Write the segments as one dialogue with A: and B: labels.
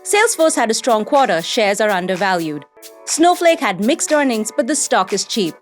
A: Salesforce had a strong quarter, shares are undervalued. Snowflake had mixed earnings, but the stock is cheap.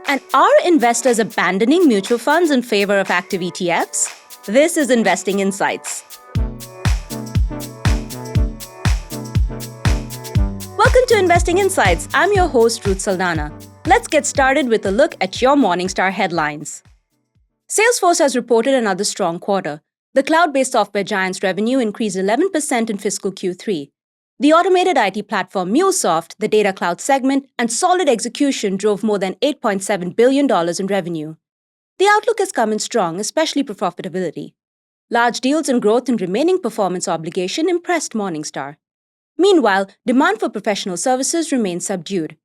A: And are investors abandoning mutual funds in favor of active ETFs? This is Investing Insights. Welcome to Investing Insights. I'm your host, Ruth Saldana. Let's get started with a look at your Morningstar headlines. Salesforce has reported another strong quarter. The cloud-based software giant's revenue increased 11% in fiscal Q3. The automated IT platform MuleSoft, the data cloud segment, and solid execution drove more than $8.7 billion in revenue. The outlook has come in strong, especially for profitability. Large deals and growth in remaining performance obligation impressed Morningstar. Meanwhile, demand for professional services remained subdued.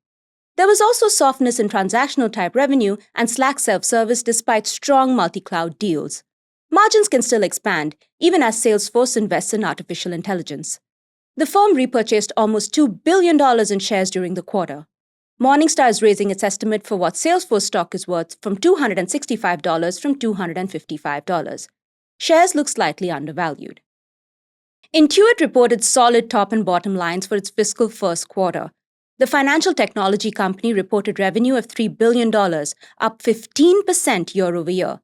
A: There was also softness in transactional-type revenue and Slack self-service despite strong multi-cloud deals. Margins can still expand, even as Salesforce invests in artificial intelligence. The firm repurchased almost $2 billion in shares during the quarter. Morningstar is raising its estimate for what Salesforce stock is worth from $265 from $255. Shares look slightly undervalued. Intuit reported solid top and bottom lines for its fiscal first quarter. The financial technology company reported revenue of $3 billion, up 15% year over year.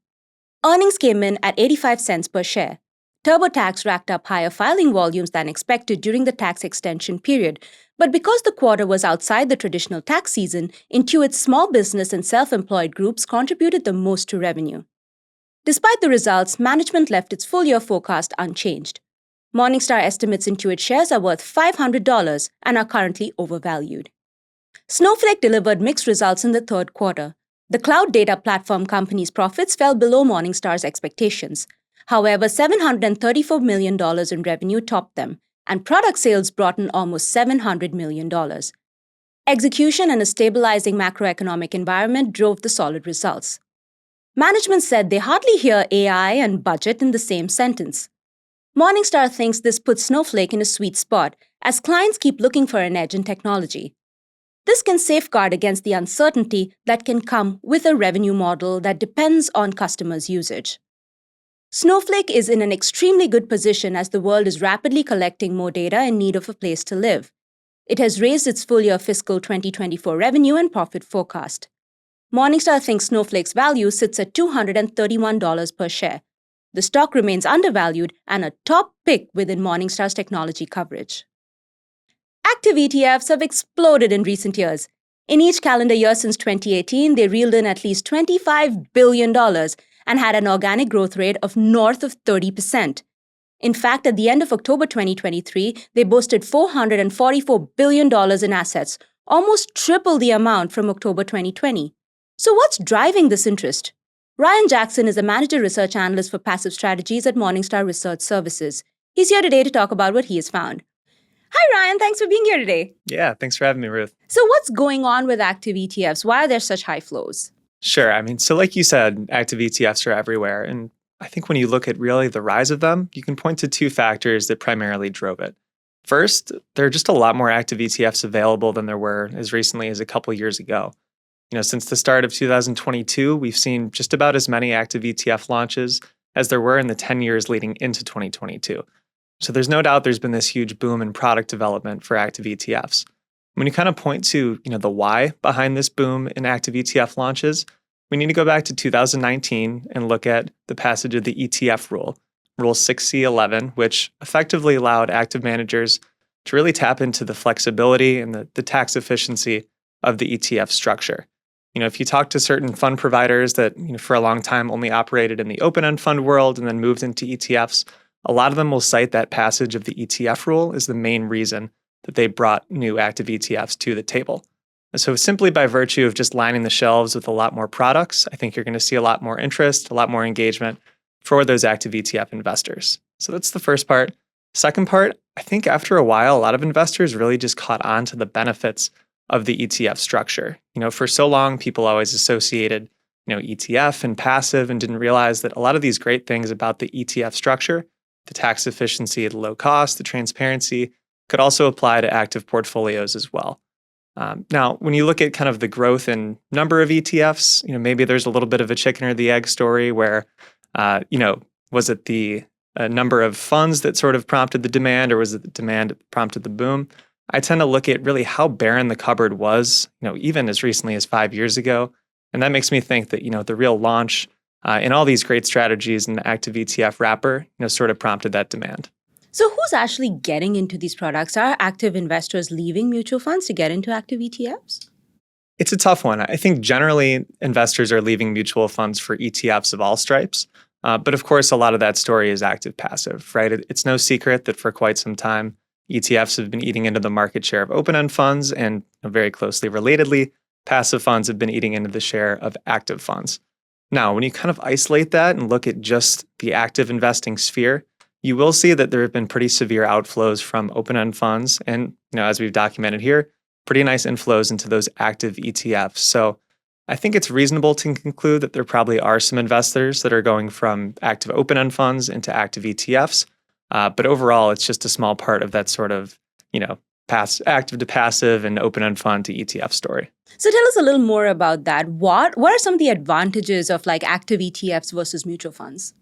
A: Earnings came in at 85 cents per share. TurboTax racked up higher filing volumes than expected during the tax extension period, but because the quarter was outside the traditional tax season, Intuit's small business and self-employed groups contributed the most to revenue. Despite the results, management left its full-year forecast unchanged. Morningstar estimates Intuit shares are worth $500 and are currently overvalued. Snowflake delivered mixed results in the third quarter. The cloud data platform company's profits fell below Morningstar's expectations. However, $734 million in revenue topped them, and product sales brought in almost $700 million. Execution and a stabilizing macroeconomic environment drove the solid results. Management said they hardly hear AI and budget in the same sentence. Morningstar thinks this puts Snowflake in a sweet spot as clients keep looking for an edge in technology. This can safeguard against the uncertainty that can come with a revenue model that depends on customers' usage. Snowflake is in an extremely good position as the world is rapidly collecting more data in need of a place to live. It has raised its full-year fiscal 2024 revenue and profit forecast. Morningstar thinks Snowflake's value sits at $231 per share. The stock remains undervalued and a top pick within Morningstar's technology coverage. Active ETFs have exploded in recent years. In each calendar year since 2018, they reeled in at least $25 billion and had an organic growth rate of north of 30%. In fact, at the end of October 2023, they boasted $444 billion in assets, almost triple the amount from October 2020. So what's driving this interest? Ryan Jackson is a manager research analyst for passive strategies at Morningstar Research Services. He's here today to talk about what he has found. Hi, Ryan. Thanks for being here today.
B: Yeah, thanks for having me, Ruth.
A: So what's going on with active ETFs? Why are there such high flows?
B: Sure. So like you said, active ETFs are everywhere. And I think when you look at really the rise of them, you can point to two factors that primarily drove it. First, there are just a lot more active ETFs available than there were as recently as a couple years ago. Since the start of 2022, we've seen just about as many active ETF launches as there were in the 10 years leading into 2022. So there's no doubt there's been this huge boom in product development for active ETFs. When you kind of point to, the why behind this boom in active ETF launches, we need to go back to 2019 and look at the passage of the ETF rule, Rule 6C11, which effectively allowed active managers to really tap into the flexibility and the tax efficiency of the ETF structure. If you talk to certain fund providers that, for a long time only operated in the open-end fund world and then moved into ETFs, a lot of them will cite that passage of the ETF rule as the main reason that they brought new active ETFs to the table. So simply by virtue of just lining the shelves with a lot more products, I think you're going to see a lot more interest, a lot more engagement for those active ETF investors. So that's the first part. Second part, I think after a while, a lot of investors really just caught on to the benefits of the ETF structure. For so long, people always associated, ETF and passive and didn't realize that a lot of these great things about the ETF structure, the tax efficiency, the low cost, the transparency, could also apply to active portfolios as well. Now, when you look at kind of the growth in number of ETFs, maybe there's a little bit of a chicken or the egg story where, was it the a number of funds that sort of prompted the demand, or was it the demand that prompted the boom? I tend to look at really how barren the cupboard was, even as recently as 5 years ago. And that makes me think that, the real launch in all these great strategies in the active ETF wrapper, sort of prompted that demand.
A: So, who's actually getting into these products? Are active investors leaving mutual funds to get into active ETFs?
B: It's a tough one. I think generally investors are leaving mutual funds for ETFs of all stripes. But of course, a lot of that story is active passive, right? It's no secret that for quite some time, ETFs have been eating into the market share of open-end funds, and very closely relatedly, passive funds have been eating into the share of active funds. Now, when you kind of isolate that and look at just the active investing sphere, you will see that there have been pretty severe outflows from open-end funds, and as we've documented here, pretty nice inflows into those active ETFs. So I think it's reasonable to conclude that there probably are some investors that are going from active open-end funds into active ETFs. But overall, it's just a small part of that sort of, active to passive and open-end fund to ETF story.
A: So tell us a little more about that. What are some of the advantages of active ETFs versus mutual funds?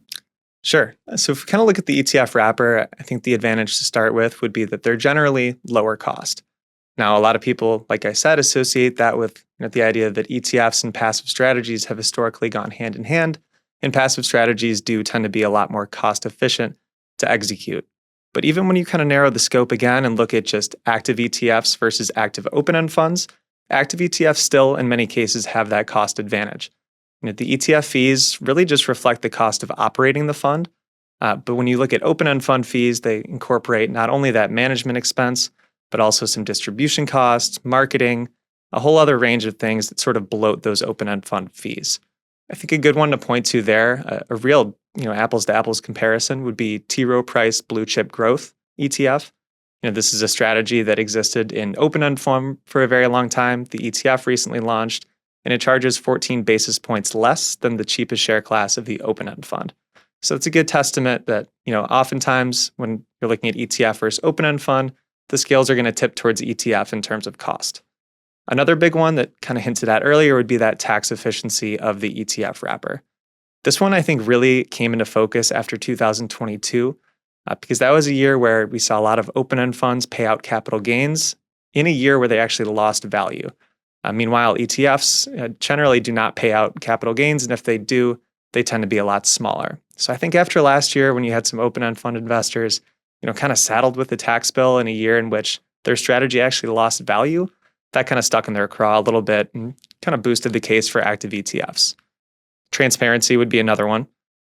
B: Sure. So if we kind of look at the ETF wrapper, I think the advantage to start with would be that they're generally lower cost. Now, a lot of people, like I said, associate that with the idea that ETFs and passive strategies have historically gone hand in hand, and passive strategies do tend to be a lot more cost efficient to execute. But even when you kind of narrow the scope again and look at just active ETFs versus active open-end funds, active ETFs still, in many cases, have that cost advantage. The ETF fees really just reflect the cost of operating the fund. But when you look at open-end fund fees, they incorporate not only that management expense, but also some distribution costs, marketing, a whole other range of things that sort of bloat those open-end fund fees. I think a good one to point to there, a real apples to apples comparison would be T. Rowe Price Blue Chip Growth ETF. This is a strategy that existed in open-end form for a very long time. The ETF recently launched, and it charges 14 basis points less than the cheapest share class of the open-end fund. So it's a good testament that, oftentimes when you're looking at ETF versus open-end fund, the scales are going to tip towards ETF in terms of cost. Another big one that kind of hinted at earlier would be that tax efficiency of the ETF wrapper. This one, I think, really came into focus after 2022 because that was a year where we saw a lot of open-end funds pay out capital gains in a year where they actually lost value. Meanwhile, ETFs generally do not pay out capital gains, and if they do, they tend to be a lot smaller. So I think after last year, when you had some open-end fund investors, kind of saddled with the tax bill in a year in which their strategy actually lost value, that kind of stuck in their craw a little bit and kind of boosted the case for active ETFs. Transparency would be another one.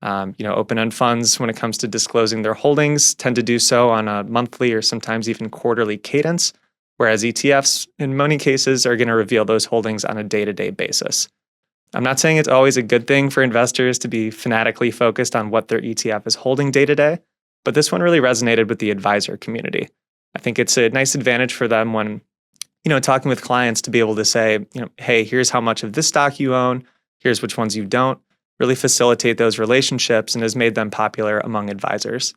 B: Open-end funds, when it comes to disclosing their holdings, tend to do so on a monthly or sometimes even quarterly cadence, whereas ETFs, in many cases, are going to reveal those holdings on a day-to-day basis. I'm not saying it's always a good thing for investors to be fanatically focused on what their ETF is holding day-to-day, but this one really resonated with the advisor community. I think it's a nice advantage for them when, talking with clients to be able to say, hey, here's how much of this stock you own, here's which ones you don't, really facilitate those relationships and has made them popular among advisors.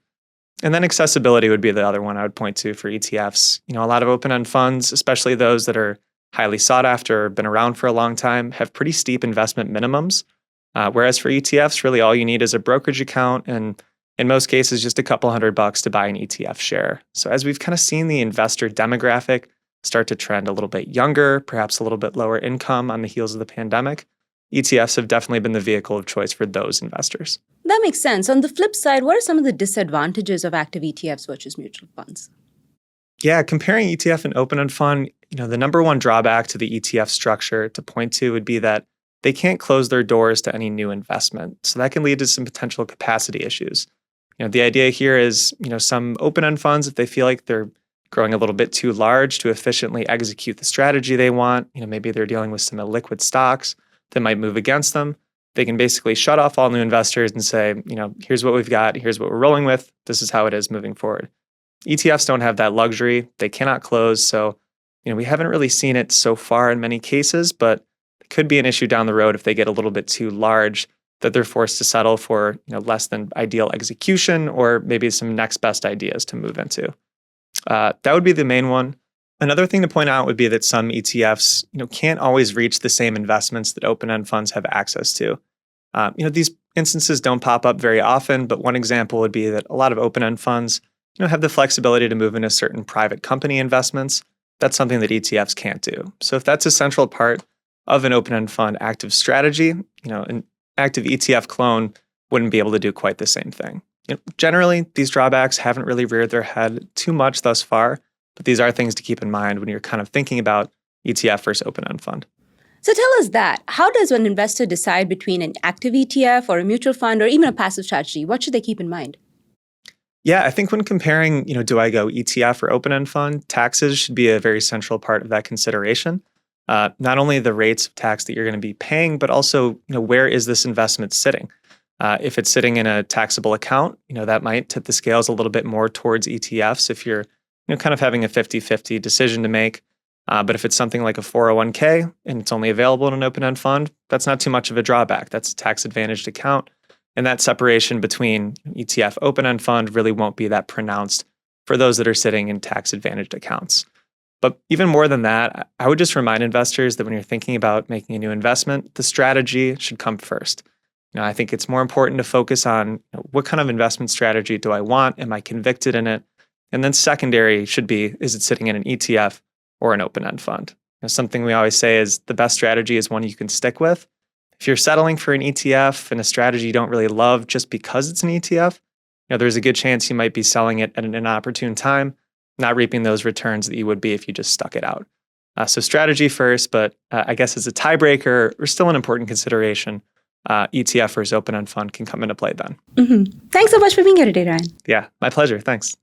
B: And then accessibility would be the other one I would point to for ETFs. A lot of open-end funds, especially those that are highly sought after or been around for a long time, have pretty steep investment minimums. Whereas for ETFs, really all you need is a brokerage account and in most cases just a couple $100 to buy an ETF share. So as we've kind of seen the investor demographic start to trend a little bit younger, perhaps a little bit lower income on the heels of the pandemic, ETFs have definitely been the vehicle of choice for those investors.
A: That makes sense. On the flip side, what are some of the disadvantages of active ETFs versus mutual funds?
B: Yeah, comparing ETF and open-end fund, the number one drawback to the ETF structure to point to would be that they can't close their doors to any new investment. So that can lead to some potential capacity issues. The idea here is, some open-end funds, if they feel like they're growing a little bit too large to efficiently execute the strategy they want, maybe they're dealing with some illiquid stocks that might move against them, they can basically shut off all new investors and say, here's what we've got, here's what we're rolling with, this is how it is moving forward. ETFs don't have that luxury. They cannot close. So, we haven't really seen it so far in many cases, but it could be an issue down the road if they get a little bit too large that they're forced to settle for, less than ideal execution or maybe some next best ideas to move into. That would be the main one. Another thing to point out would be that some ETFs, can't always reach the same investments that open-end funds have access to. These instances don't pop up very often, but one example would be that a lot of open-end funds have the flexibility to move into certain private company investments. That's something that ETFs can't do. So if that's a central part of an open-end fund active strategy, an active ETF clone wouldn't be able to do quite the same thing. Generally, these drawbacks haven't really reared their head too much thus far, but these are things to keep in mind when you're kind of thinking about ETF versus open-end fund.
A: So tell us that. How does an investor decide between an active ETF or a mutual fund or even a passive strategy? What should they keep in mind?
B: Yeah, I think when comparing, do I go ETF or open-end fund, taxes should be a very central part of that consideration. Not only the rates of tax that you're going to be paying, but also, where is this investment sitting? If it's sitting in a taxable account, that might tip the scales a little bit more towards ETFs if you're, kind of having a 50-50 decision to make. But if it's something like a 401k and it's only available in an open-end fund, that's not too much of a drawback. That's a tax-advantaged account. And that separation between ETF open-end fund really won't be that pronounced for those that are sitting in tax-advantaged accounts. But even more than that, I would just remind investors that when you're thinking about making a new investment, the strategy should come first. I think it's more important to focus on what kind of investment strategy do I want? Am I convicted in it? And then secondary should be, is it sitting in an ETF or an open-end fund? Something we always say is the best strategy is one you can stick with. If you're settling for an ETF and a strategy you don't really love just because it's an ETF, there's a good chance you might be selling it at an inopportune time, not reaping those returns that you would be if you just stuck it out. So strategy first, but I guess as a tiebreaker or still an important consideration, ETF versus open-end fund can come into play then.
A: Mm-hmm. Thanks so much for being here today, Ryan.
B: Yeah, my pleasure. Thanks.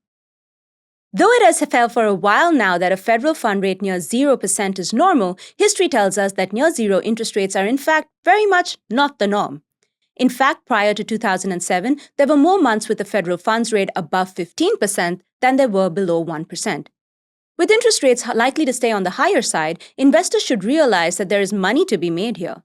A: Though it has felt for a while now that a federal fund rate near 0% is normal, history tells us that near zero interest rates are in fact very much not the norm. In fact, prior to 2007, there were more months with a federal funds rate above 15% than there were below 1%. With interest rates likely to stay on the higher side, investors should realize that there is money to be made here.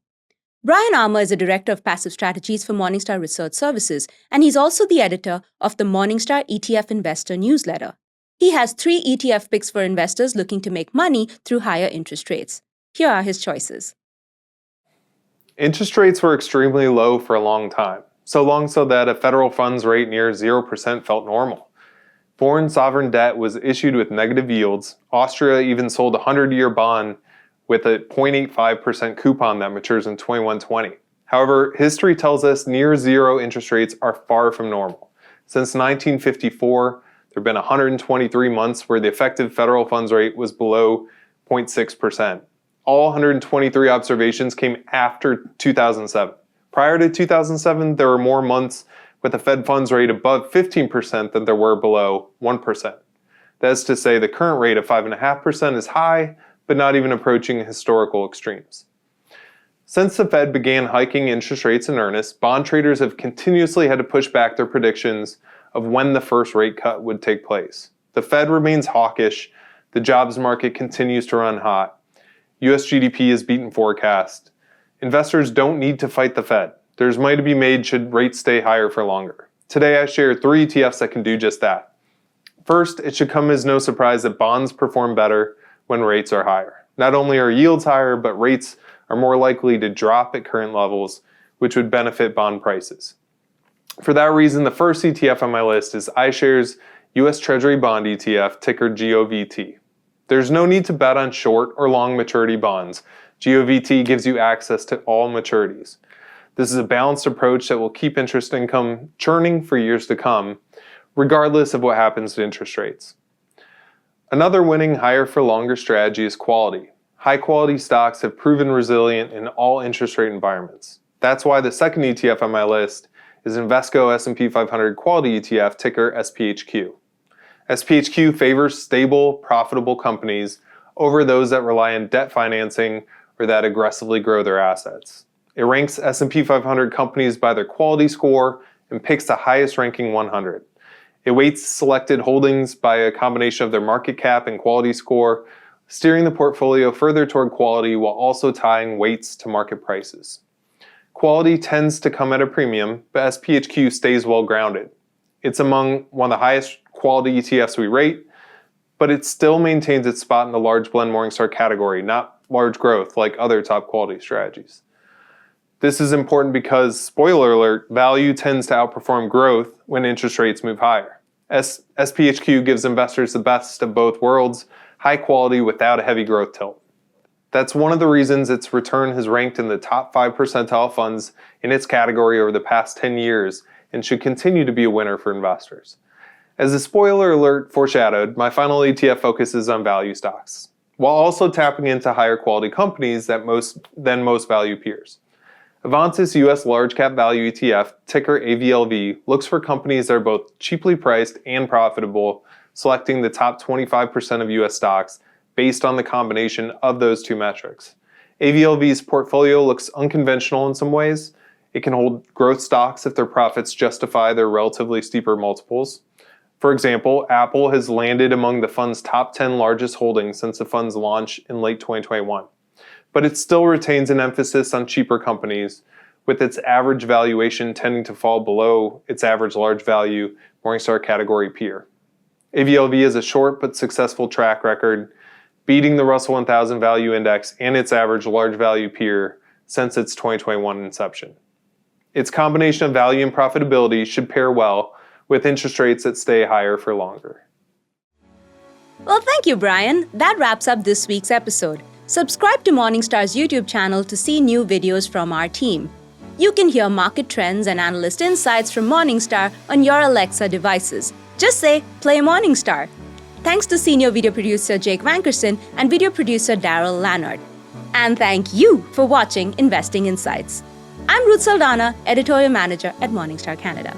A: Brian Armour is a director of passive strategies for Morningstar Research Services, and he's also the editor of the Morningstar ETF Investor newsletter. He has 3 ETF picks for investors looking to make money through higher interest rates. Here are his choices.
C: Interest rates were extremely low for a long time, so long so that a federal funds rate near 0% felt normal. Foreign sovereign debt was issued with negative yields. Austria even sold a 100-year bond with a 0.85% coupon that matures in 2120. However, history tells us near zero interest rates are far from normal. Since 1954, there have been 123 months where the effective federal funds rate was below 0.6%. All 123 observations came after 2007. Prior to 2007, there were more months with a Fed funds rate above 15% than there were below 1%. That is to say, the current rate of 5.5% is high, but not even approaching historical extremes. Since the Fed began hiking interest rates in earnest, bond traders have continuously had to push back their predictions of when the first rate cut would take place. The Fed remains hawkish, the jobs market continues to run hot, US GDP has beaten forecast. Investors don't need to fight the Fed. There's money to be made should rates stay higher for longer. Today I share 3 ETFs that can do just that. First, it should come as no surprise that bonds perform better when rates are higher. Not only are yields higher, but rates are more likely to drop at current levels, which would benefit bond prices. For that reason, the first ETF on my list is iShares US Treasury Bond ETF, ticker GOVT. There's no need to bet on short or long maturity bonds. GOVT gives you access to all maturities. This is a balanced approach that will keep interest income churning for years to come, regardless of what happens to interest rates. Another winning higher for longer strategy is quality. High quality stocks have proven resilient in all interest rate environments. That's why the second ETF on my list is Invesco S&P 500 Quality ETF, ticker SPHQ. SPHQ favors stable, profitable companies over those that rely on debt financing or that aggressively grow their assets. It ranks S&P 500 companies by their quality score and picks the highest ranking 100. It weights selected holdings by a combination of their market cap and quality score, steering the portfolio further toward quality while also tying weights to market prices. Quality tends to come at a premium, but SPHQ stays well grounded. It's among one of the highest quality ETFs we rate, but it still maintains its spot in the large blend Morningstar category, not large growth like other top quality strategies. This is important because, spoiler alert, value tends to outperform growth when interest rates move higher. SPHQ gives investors the best of both worlds, high quality without a heavy growth tilt. That's one of the reasons its return has ranked in the top 5 percentile funds in its category over the past 10 years and should continue to be a winner for investors. As the spoiler alert foreshadowed, my final ETF focuses on value stocks, while also tapping into higher quality companies than most value peers. Avantis US Large Cap Value ETF, ticker AVLV, looks for companies that are both cheaply priced and profitable, selecting the top 25% of US stocks based on the combination of those two metrics. AVLV's portfolio looks unconventional in some ways. It can hold growth stocks if their profits justify their relatively steeper multiples. For example, Apple has landed among the fund's top 10 largest holdings since the fund's launch in late 2021. But it still retains an emphasis on cheaper companies, with its average valuation tending to fall below its average large value Morningstar category peer. AVLV has a short but successful track record, beating the Russell 1000 Value Index and its average large value peer since its 2021 inception. Its combination of value and profitability should pair well with interest rates that stay higher for longer.
A: Well, thank you, Brian. That wraps up this week's episode. Subscribe to Morningstar's YouTube channel to see new videos from our team. You can hear market trends and analyst insights from Morningstar on your Alexa devices. Just say, "Play Morningstar." Thanks to senior video producer Jake Vankerson and video producer Daryl Lannard. And thank you for watching Investing Insights. I'm Ruth Saldana, editorial manager at Morningstar Canada.